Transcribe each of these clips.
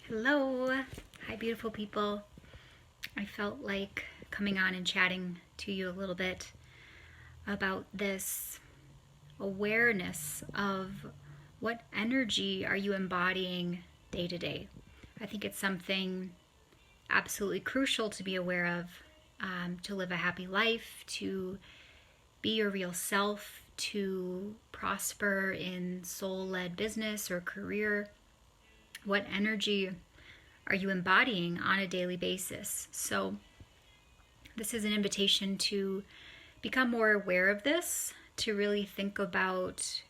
Hello. Hi, beautiful people. I felt like coming on and chatting to you a little bit about this awareness of what energy are you embodying day to day. I think it's something absolutely crucial to be aware of, to live a happy life, to be your real self, to prosper in soul-led business or career. What energy are you embodying on a daily basis? So this is an invitation to become more aware of this, to really think about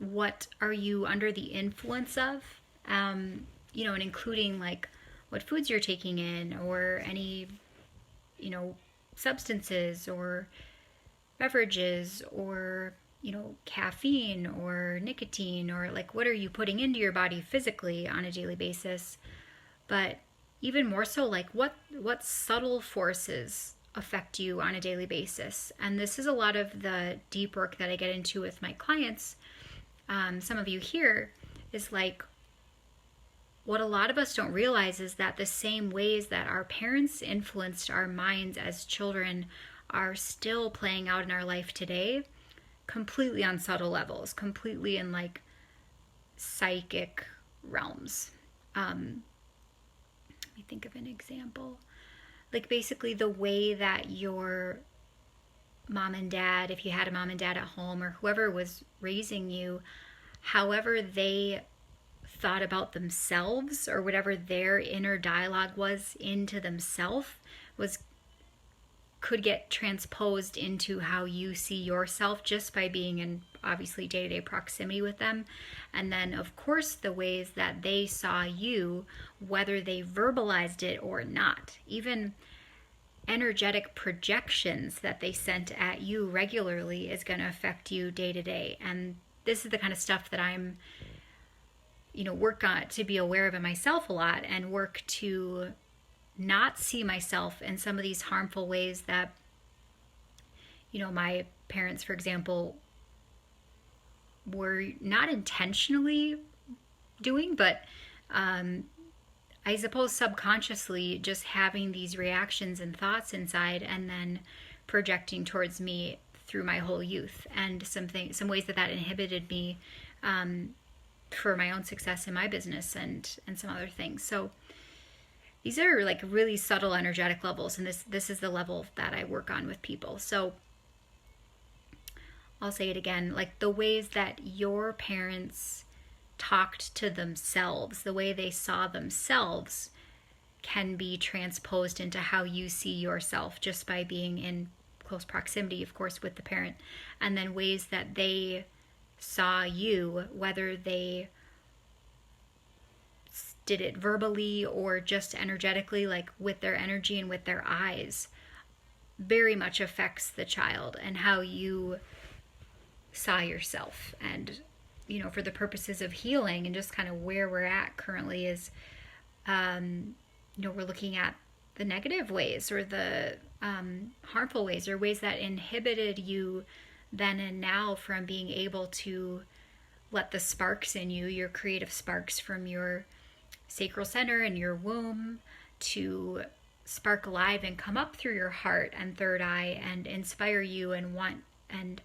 what are you under the influence of, and including like what foods you're taking in, or any, substances or beverages, or caffeine or nicotine, or like what are you putting into your body physically on a daily basis. But even more so, like what subtle forces affect you on a daily basis. And this is a lot of the deep work that I get into with my clients. Some of you here is like, what a lot of us don't realize is that the same ways that our parents influenced our minds as children are still playing out in our life today, completely on subtle levels, completely in like psychic realms. Let me think of an example. Like basically the way that your mom and dad, if you had a mom and dad at home, or whoever was raising you, however they thought about themselves, or whatever their inner dialogue was into themselves, could get transposed into how you see yourself just by being in obviously day-to-day proximity with them. And then of course the ways that they saw you, whether they verbalized it or not, even energetic projections that they sent at you regularly is going to affect you day to day. And this is the kind of stuff that I'm work on to be aware of in myself a lot, and work to not see myself in some of these harmful ways that, my parents, for example, were not intentionally doing, but I suppose subconsciously just having these reactions and thoughts inside, and then projecting towards me through my whole youth, and some ways that inhibited me for my own success in my business, and some other things. So these are like really subtle energetic levels, and this is the level that I work on with people. So I'll say it again, like the ways that your parents talked to themselves, the way they saw themselves, can be transposed into how you see yourself just by being in close proximity, of course, with the parent. And then ways that they saw you, whether they did it verbally or just energetically, like with their energy and with their eyes, very much affects the child and how you saw yourself. And for the purposes of healing and just kind of where we're at currently is, we're looking at the negative ways, or the harmful ways, or ways that inhibited you then and now from being able to let the sparks in you, your creative sparks from your sacral center and your womb, to spark alive and come up through your heart and third eye, and inspire you and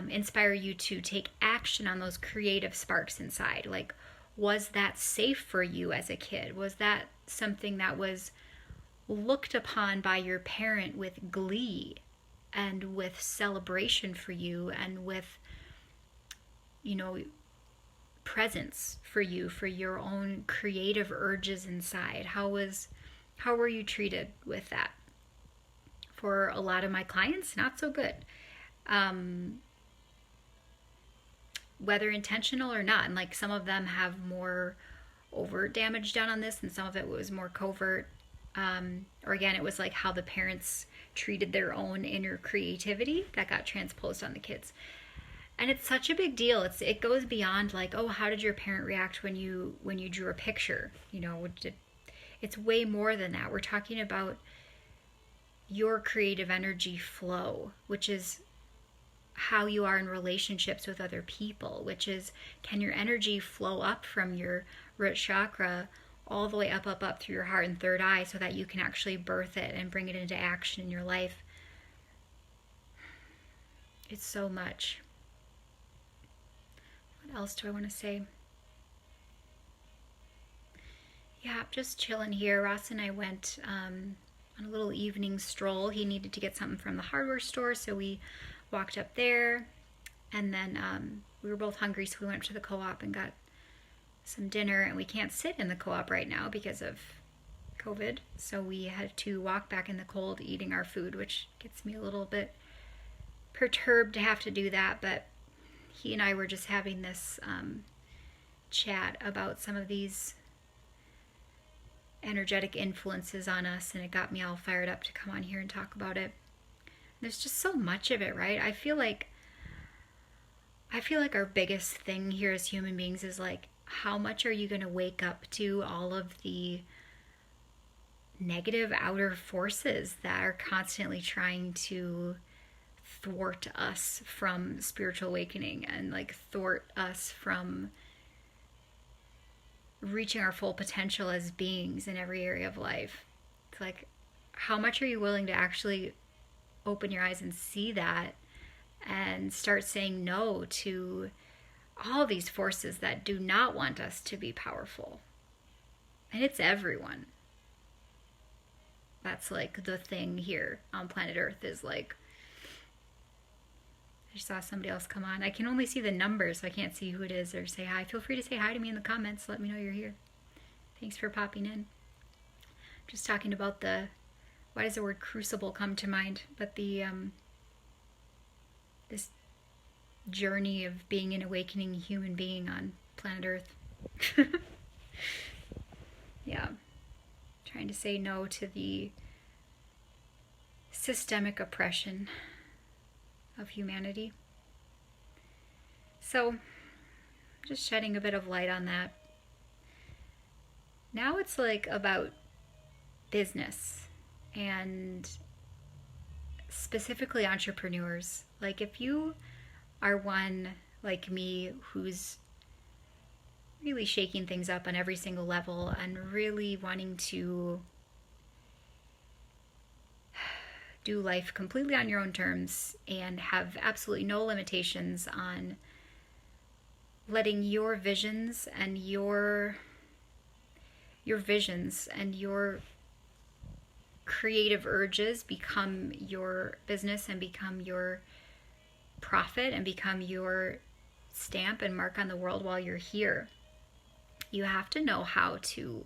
inspire you to take action on those creative sparks inside. Like, was that safe for you as a kid? Was that something that was looked upon by your parent with glee and with celebration for you, and with presence for you, for your own creative urges inside? How were you treated with that? For a lot of my clients, not so good. Whether intentional or not. And like some of them have more overt damage done on this, and some of it was more covert. Or again, it was like how the parents treated their own inner creativity that got transposed on the kids. And it's such a big deal. It goes beyond like, oh, how did your parent react when you drew a picture? It's way more than that. We're talking about your creative energy flow, which is how you are in relationships with other people, which is, can your energy flow up from your root chakra all the way up through your heart and third eye so that you can actually birth it and bring it into action in your life. It's so much. What else do I want to say? Yeah, just chilling here. Ross and I went on a little evening stroll. He needed to get something from the hardware store, so we walked up there. And then we were both hungry, so we went to the co-op and got some dinner. And we can't sit in the co-op right now because of COVID, so we had to walk back in the cold eating our food, which gets me a little bit perturbed to have to do that. But he and I were just having this chat about some of these energetic influences on us, and it got me all fired up to come on here and talk about it. There's just so much of it, right? I feel like our biggest thing here as human beings is like, how much are you going to wake up to all of the negative outer forces that are constantly trying to thwart us from spiritual awakening and like thwart us from reaching our full potential as beings in every area of life? It's like, how much are you willing to actually open your eyes and see that and start saying no to all these forces that do not want us to be powerful? And it's everyone. That's like the thing here on planet Earth is like, I just saw somebody else come on. I can only see the numbers, so I can't see who it is or say hi. Feel free to say hi to me in the comments. Let me know you're here. Thanks for popping in. Just talking about why does the word crucible come to mind? But this journey of being an awakening human being on planet Earth. Yeah. Trying to say no to the systemic oppression of humanity. So, just shedding a bit of light on that. Now it's like about business and specifically entrepreneurs. Like if you are one like me who's really shaking things up on every single level and really wanting to do life completely on your own terms and have absolutely no limitations on letting your visions and your creative urges become your business and become your profit and become your stamp and mark on the world while you're here. You have to know how to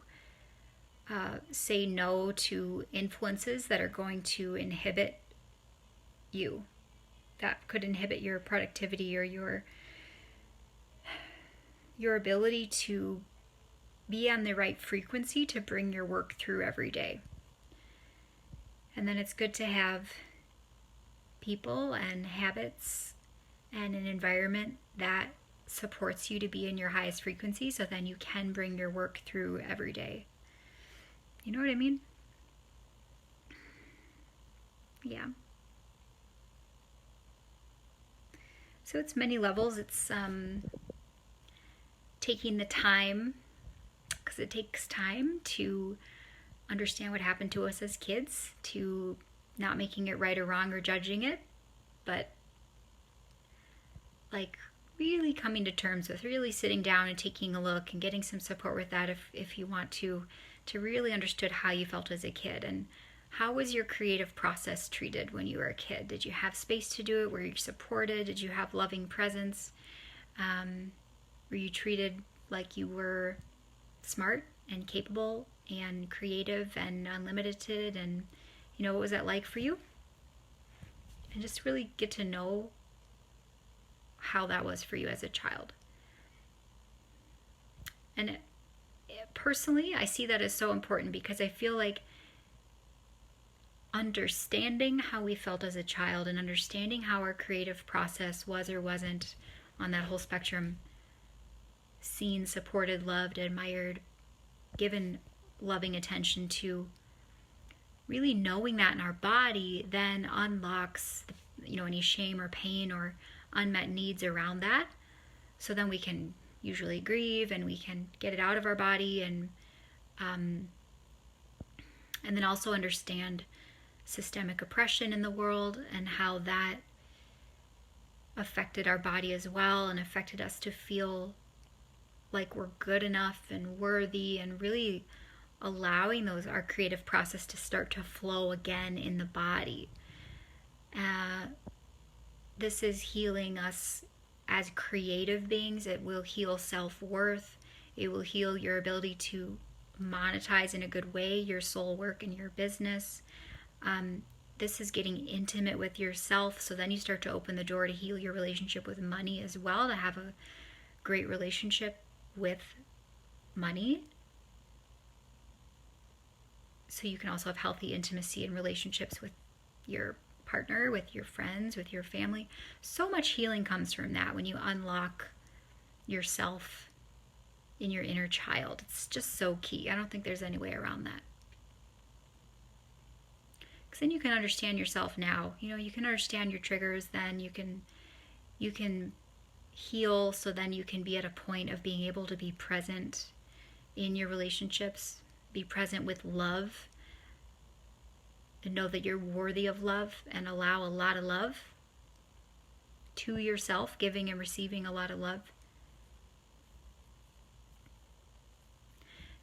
say no to influences that are going to inhibit you, that could inhibit your productivity or your ability to be on the right frequency to bring your work through every day. And then it's good to have people and habits and an environment that supports you to be in your highest frequency, so then you can bring your work through every day. You know what I mean? Yeah. So it's many levels. It's taking the time, because it takes time to understand what happened to us as kids, to not making it right or wrong or judging it, but like really coming to terms with, really sitting down and taking a look and getting some support with that if you want to really understood how you felt as a kid and how was your creative process treated when you were a kid. Did you have space to do it? Were you supported? Did you have loving presence? Were you treated like you were smart and capable and creative and unlimited? And what was that like for you? And just really get to know how that was for you as a child. And personally, I see that as so important because I feel like understanding how we felt as a child and understanding how our creative process was or wasn't on that whole spectrum, seen, supported, loved, admired, given loving attention to, really knowing that in our body then unlocks any shame or pain or unmet needs around that. So then we can usually grieve and we can get it out of our body, and then also understand systemic oppression in the world and how that affected our body as well, and affected us to feel like we're good enough and worthy, and really allowing our creative process to start to flow again in the body. This is healing us as creative beings. It will heal self-worth. It will heal your ability to monetize in a good way your soul work and your business. This is getting intimate with yourself, so then you start to open the door to heal your relationship with money as well, to have a great relationship with money. So you can also have healthy intimacy and relationships with your partner, with your friends, with your family. So much healing comes from that when you unlock yourself in your inner child. It's just so key. I don't think there's any way around that. Because then you can understand yourself now. You can understand your triggers. Then you can heal, so then you can be at a point of being able to be present in your relationships, be present with love, and know that you're worthy of love, and allow a lot of love to yourself, giving and receiving a lot of love.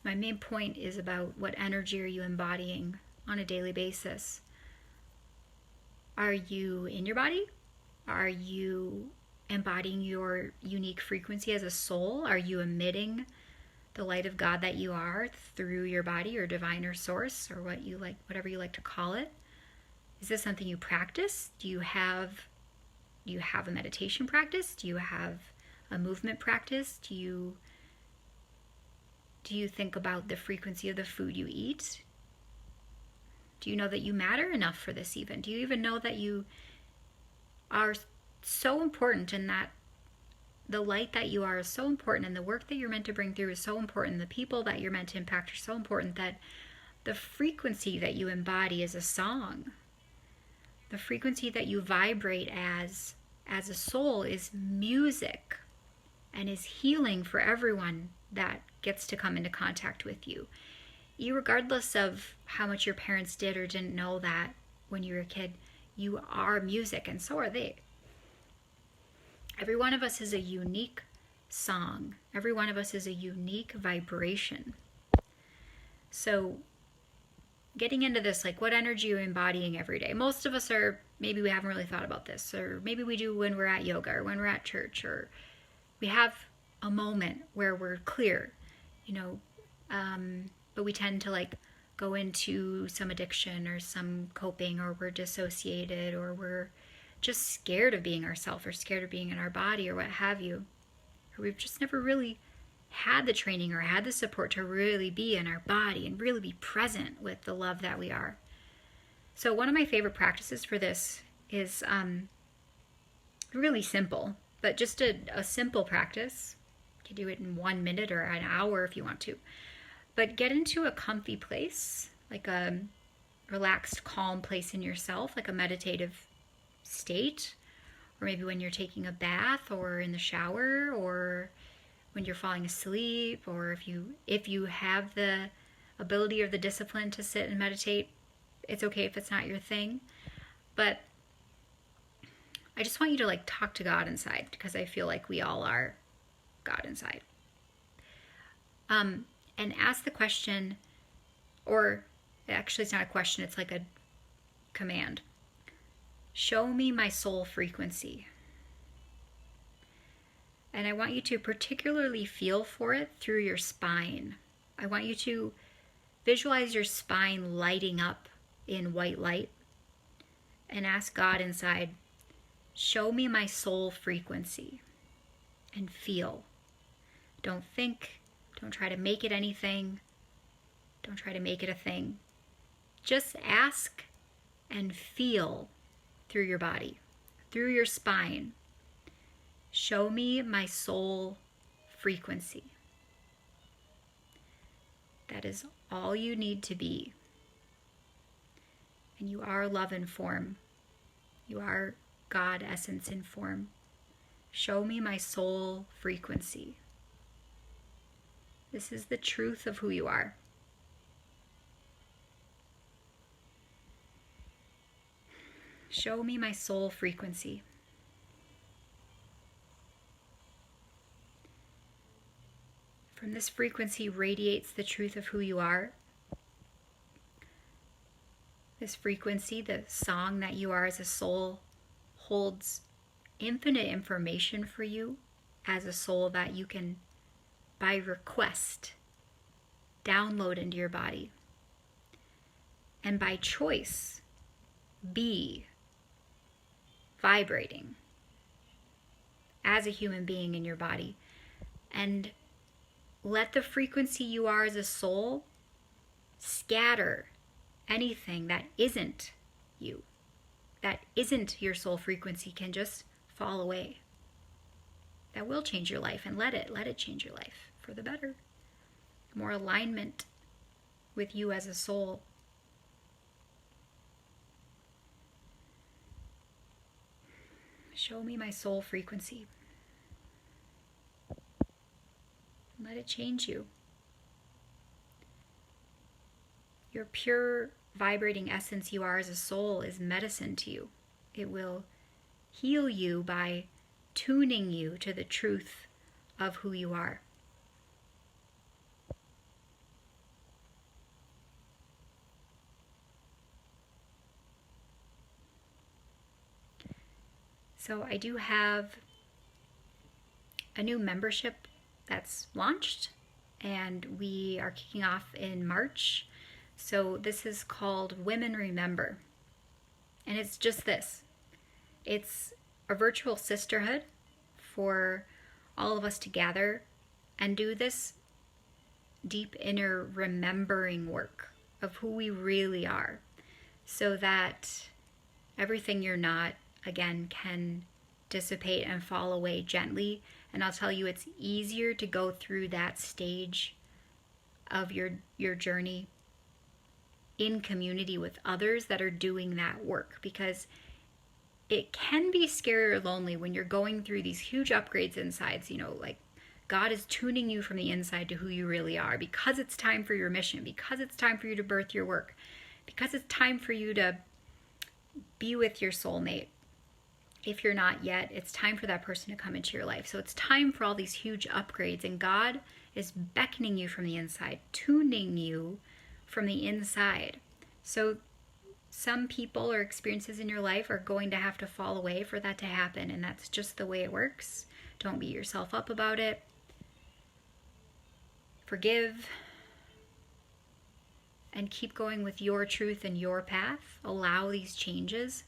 My main point is about what energy are you embodying on a daily basis. Are you in your body? Are you embodying your unique frequency as a soul? Are you emitting the light of God that you are through your body, or divine, or source, or whatever you like to call it? Is this something you practice? Do you have a meditation practice? Do you have a movement practice? Do you think about the frequency of the food you eat? Do you know that you matter enough for this even? Do you even know that you are so important, and that the light that you are is so important, and the work that you're meant to bring through is so important, the people that you're meant to impact are so important, that the frequency that you embody is a song. The frequency that you vibrate as a soul is music, and is healing for everyone that gets to come into contact with you. Regardless of how much your parents did or didn't know that when you were a kid, you are music, and so are they. Every one of us is a unique song. Every one of us is a unique vibration. So getting into this, like, what energy are you embodying every day? Most of us maybe we haven't really thought about this, or maybe we do when we're at yoga, or when we're at church, or we have a moment where we're clear, but we tend to go into some addiction or some coping, or we're dissociated, or we're just scared of being ourselves, or scared of being in our body, or what have you. Or we've just never really had the training or had the support to really be in our body and really be present with the love that we are. So one of my favorite practices for this is really simple, but just a simple practice. You can do it in 1 minute or an hour if you want to. But get into a comfy place, like a relaxed, calm place in yourself, like a meditative state, or maybe when you're taking a bath, or in the shower, or when you're falling asleep, or if you have the ability or the discipline to sit and meditate. It's okay if it's not your thing, but I just want you to talk to God inside, because I feel like we all are God inside. And ask the question, or actually it's not a question, it's like a command. Show me my soul frequency. And I want you to particularly feel for it through your spine. I want you to visualize your spine lighting up in white light, and ask God inside, show me my soul frequency, and feel. Don't think, don't try to make it anything, don't try to make it a thing. Just ask and feel through your body, through your spine. Show me my soul frequency. That is all you need to be. And you are love in form. You are God essence in form. Show me my soul frequency. This is the truth of who you are. Show me my soul frequency. From this frequency radiates the truth of who you are. This frequency, the song that you are as a soul, holds infinite information for you as a soul that you can, by request, download into your body. And by choice, be vibrating as a human being in your body. And let the frequency you are as a soul scatter anything that isn't you, that isn't your soul frequency, can just fall away. That will change your life, and let it change your life for the better. More alignment with you as a soul. Show me my soul frequency. Let it change you. Your pure vibrating essence you are as a soul is medicine to you. It will heal you by tuning you to the truth of who you are. So I do have a new membership that's launched, and we are kicking off in March. So this is called Women Remember. And it's just this. It's a virtual sisterhood for all of us to gather and do this deep inner remembering work of who we really are, so that everything you're not, again, can dissipate and fall away gently. And I'll tell you, it's easier to go through that stage of your journey in community with others that are doing that work, because it can be scary or lonely when you're going through these huge upgrades inside. You know, like God is tuning you from the inside to who you really are, because it's time for your mission, because it's time for you to birth your work, because it's time for you to be with your soulmate. If you're not yet, it's time for that person to come into your life. So it's time for all these huge upgrades, and God is beckoning you from the inside, tuning you from the inside. So some people or experiences in your life are going to have to fall away for that to happen, and that's just the way it works. Don't beat yourself up about it. Forgive and keep going with your truth and your path. Allow these changes.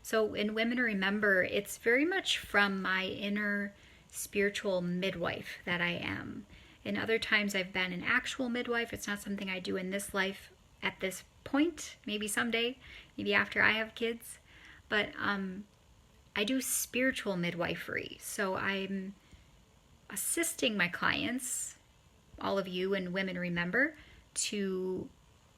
So in Women Remember, it's very much from my inner spiritual midwife that I am. In other times I've been an actual midwife. It's not something I do in this life at this point. Maybe someday, maybe after I have kids. But I do spiritual midwifery. So I'm assisting my clients, all of you in Women Remember, to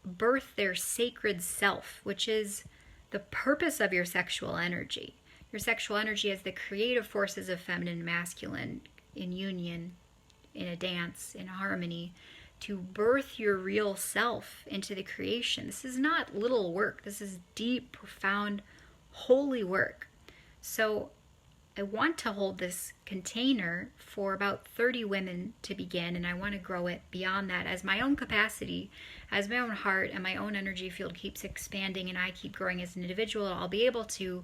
birth their sacred self, which is the purpose of your sexual energy. Your sexual energy is the creative forces of feminine and masculine in union, in a dance, in harmony, to birth your real self into the creation. This is not little work. This is deep, profound, holy work. So I want to hold this container for about 30 women to begin, and I want to grow it beyond that as my own capacity, as my own heart and my own energy field keeps expanding and I keep growing as an individual. I'll be able to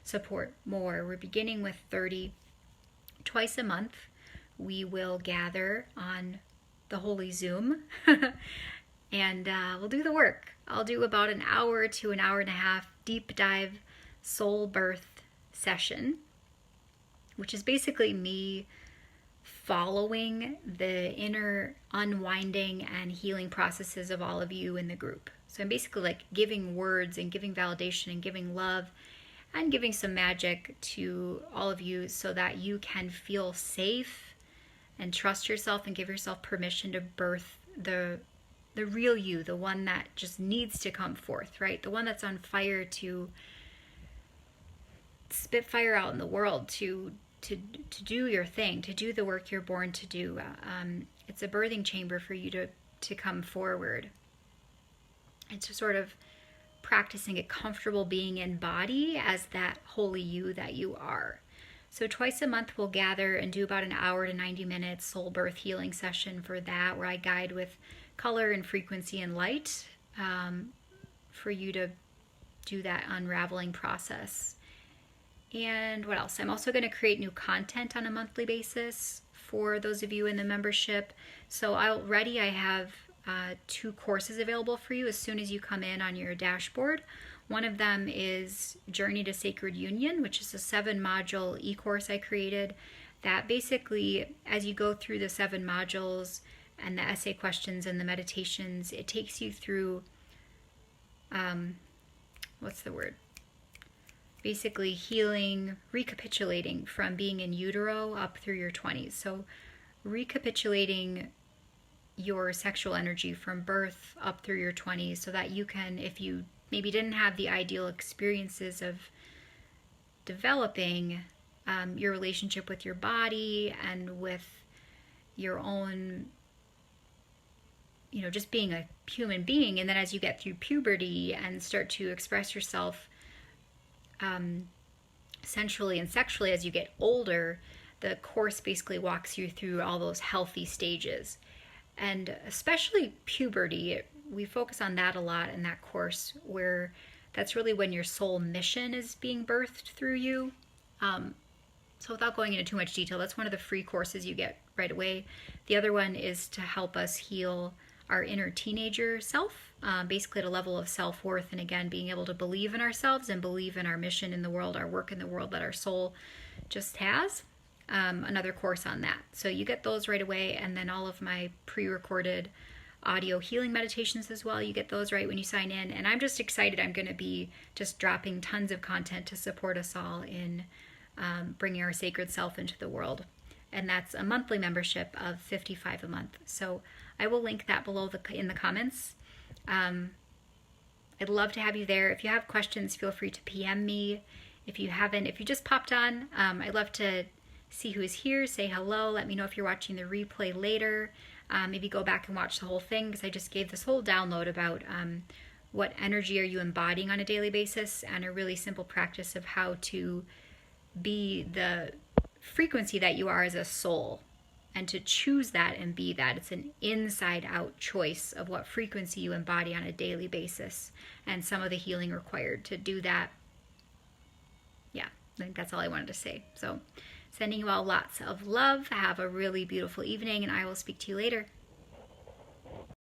support more. We're beginning with 30 twice a month. We will gather on the Holy Zoom and we'll do the work. I'll do about an hour to an hour and a half deep dive soul birth session, which is basically me following the inner unwinding and healing processes of all of you in the group. So I'm basically like giving words and giving validation and giving love and giving some magic to all of you so that you can feel safe and trust yourself and give yourself permission to birth the real you, the one that just needs to come forth, right? The one that's on fire to spit fire out in the world, to do your thing, to do the work you're born to do. It's a birthing chamber for you to come forward. It's just sort of practicing a comfortable being in body as that holy you that you are. So twice a month we'll gather and do about an hour to 90 minutes soul birth healing session for that, where I guide with color and frequency and light for you to do that unraveling process. And what else? I'm also going to create new content on a monthly basis for those of you in the membership. So already I have 2 courses available for you as soon as you come in on your dashboard. One of them is Journey to Sacred Union, which is a 7-module e-course I created that basically, as you go through the 7 modules and the essay questions and the meditations, it takes you through, what's the word? Basically healing, recapitulating from being in utero up through your 20s. So recapitulating your sexual energy from birth up through your 20s so that you can, if you maybe didn't have the ideal experiences of developing your relationship with your body and with your own, just being a human being. And then as you get through puberty and start to express yourself sensually and sexually as you get older, the course basically walks you through all those healthy stages. And especially puberty, we focus on that a lot in that course, where that's really when your soul mission is being birthed through you. So without going into too much detail, that's one of the free courses you get right away. The other one is to help us heal our inner teenager self, basically at a level of self-worth, and again, being able to believe in ourselves and believe in our mission in the world, our work in the world that our soul just has. Another course on that. So you get those right away, and then all of my pre-recorded audio healing meditations as well. You get those right when you sign in, and I'm just excited. I'm going to be just dropping tons of content to support us all in bringing our sacred self into the world. And that's a monthly membership of $55 a month. So I will link that below in the comments. I'd love to have you there. If you have questions, feel free to PM me. If you just popped on, I'd love to see who is here, say hello, let me know if you're watching the replay later. Maybe go back and watch the whole thing, because I just gave this whole download about what energy are you embodying on a daily basis, and a really simple practice of how to be the frequency that you are as a soul, and to choose that and be that. It's an inside out choice of what frequency you embody on a daily basis, and some of the healing required to do that. Yeah, I think that's all I wanted to say. So sending you all lots of love. Have a really beautiful evening, and I will speak to you later.